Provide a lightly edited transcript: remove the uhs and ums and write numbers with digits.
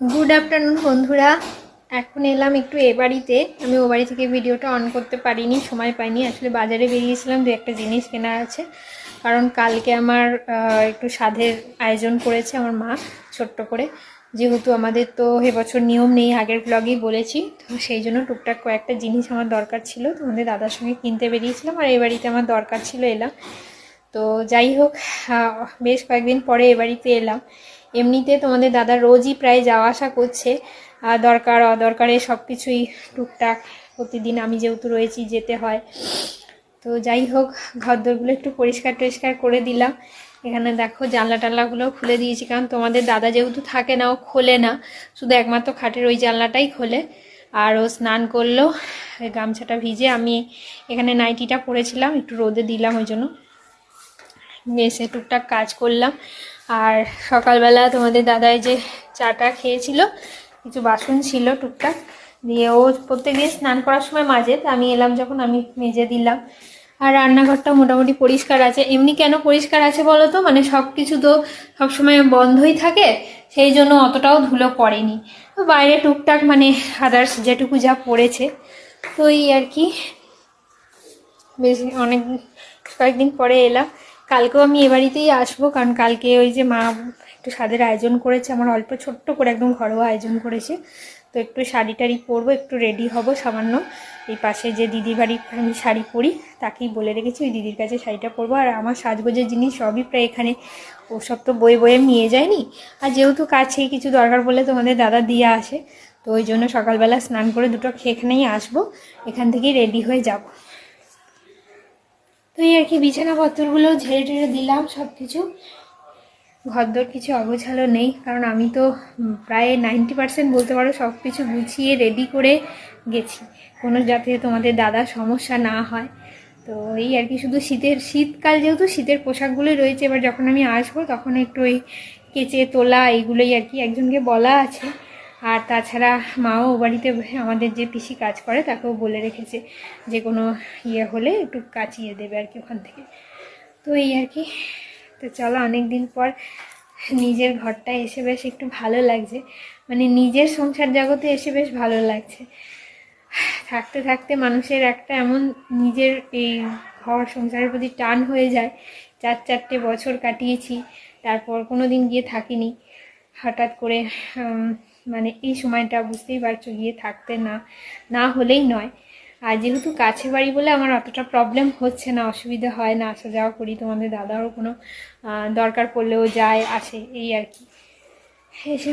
Good afternoon बंधुरा এখন এলাম একটু এ বাড়িতে। আমি ও বাড়ি থেকে ভিডিওটা অন করতে পারিনি, সময় পাইনি। আসলে বাজারে বেরিয়েছিলাম, দু একটা জিনিস কেনার আছে। কারণ কালকে আমার একটু সাধের আয়োজন করেছে আমার মা ছোট্ট করে। যেহেতু আমাদের তো এবছর নিয়ম নেই, আগের ব্লগেই বলেছি, তো সেই জন্য টুকটাক কয়েকটা জিনিস আমার দরকার ছিল। তোমাদের দাদার সঙ্গে কিনতে বেরিয়েছিলাম, আর এ বাড়িতে আমার দরকার ছিল, এলাম। তো যাই হোক, বেশ কয়েকদিন পরে এ বাড়িতে এলাম। এমনিতে তোমাদের দাদা রোজই প্রায় যাওয়া আসা করছে, দরকার অদরকারে সব কিছুই টুকটাক প্রতিদিন আমি যেহেতু রয়েছি যেতে হয়। তো যাই হোক, ঘরদোরগুলো একটু পরিষ্কার টরিষ্কার করে দিলাম। এখানে দেখো জানলা টানলাগুলোও খুলে দিয়েছি, কারণ তোমাদের দাদা যেহেতু থাকে না, ও খোলে না, শুধু একমাত্র খাটের ওই জানলাটাই খোলে। আর ও স্নান করলো, গামছাটা ভিজে, আমি এখানে নাইটিটা পরেছিলাম, একটু রোদে দিলাম, ওই জন্য এসে টুকটাক কাজ করলাম। আর সকালবেলা তোমাদের দাদাই যে চাটা খেয়েছিল, কিছু বাসন ছিল টুকটাক, দিয়ে ও প্রত্যেকদিন স্নান করার সময় মাজে, তো আমি এলাম যখন আমি মেজে দিলাম। আর রান্নাঘরটা মোটামুটি পরিষ্কার আছে। এমনি কেন পরিষ্কার আছে বলো তো, মানে সব কিছু তো সবসময় বন্ধই থাকে, সেই জন্য অতটাও ধুলো পড়েনি। তো বাইরে টুকটাক মানে আদার্স যেটুকু যা পড়েছে, তো এই আর কি। বেশি অনেক কয়েকদিন পরে এলাম। কালকেও আমি এ বাড়িতেই আসবো, কারণ কালকে ওই যে মা একটু স্বাদের আয়োজন করেছে, আমার অল্প ছোট্ট করে একদম ঘরোয়া আয়োজন করেছে। তো একটু শাড়ি টাড়ি পরবো, একটু রেডি হব সামান্য। এই পাশে যে দিদির বাড়ি আমি শাড়ি পরি, তাকেই বলে রেখেছি ওই দিদির কাছে শাড়িটা পরবো। আর আমার সাজগোজের জিনিস সবই প্রায় এখানে, ওসব তো বয়ে বয়ে নিয়ে যায়নি। আর যেহেতু কাছেই কিছু দরকার পড়লে তোমাদের দাদা দিয়ে আসে, তো ওই জন্য সকালবেলা স্নান করে দুটো খেয়ে এখানেই আসবো, এখান থেকেই রেডি হয়ে যাব। তো এই আর কি, বিছানাপত্রগুলো ঝেড়ে টেড়ে দিলাম সব কিছু। ঘরদোর কিছু অগোছালো নেই, কারণ আমি তো প্রায় 90% বলতে পারো সব কিছু গুছিয়ে রেডি করে গেছি, কোনো যাতে তোমাদের দাদা সমস্যা না হয়। তো এই আর কি, শুধু শীতকাল যেহেতু শীতের পোশাকগুলোই রয়েছে, এবার যখন আমি আসবো তখন একটু ওই কেচে তোলা এইগুলোই আর কি, একজনকে বলা আছে। আর তাছাড়া মাও ও বাড়িতে আমাদের যে পিসি কাজ করে তাকেও বলে রেখেছে, যে কোনো ইয়ে হলে একটু কাচিয়ে দেবে আর কি ওখান থেকে। তো এই আর কি। তো চলো, অনেক দিন পর নিজের ঘরটায় এসে বেশ একটু ভালো লাগছে, মানে নিজের সংসার জগতে এসে বেশ ভালো লাগছে। থাকতে থাকতে মানুষের একটা এমন নিজের এই ঘর সংসারের প্রতি টান হয়ে যায়। 4-4টে বছর কাটিয়েছি, তারপর কোনো দিন গিয়ে থাকিনি। হঠাৎ করে মানে এই সময়টা বুঝতেই পারছো, গিয়ে থাকতে না হলেই নয়। আর যেহেতু কাছে বাড়ি বলে আমার অতটা প্রবলেম হচ্ছে না, অসুবিধা হয় না, আসা যাওয়া করি। তোমাদের দাদারও কোনো দরকার পড়লেও যায় আসে, এই আর কি। এসে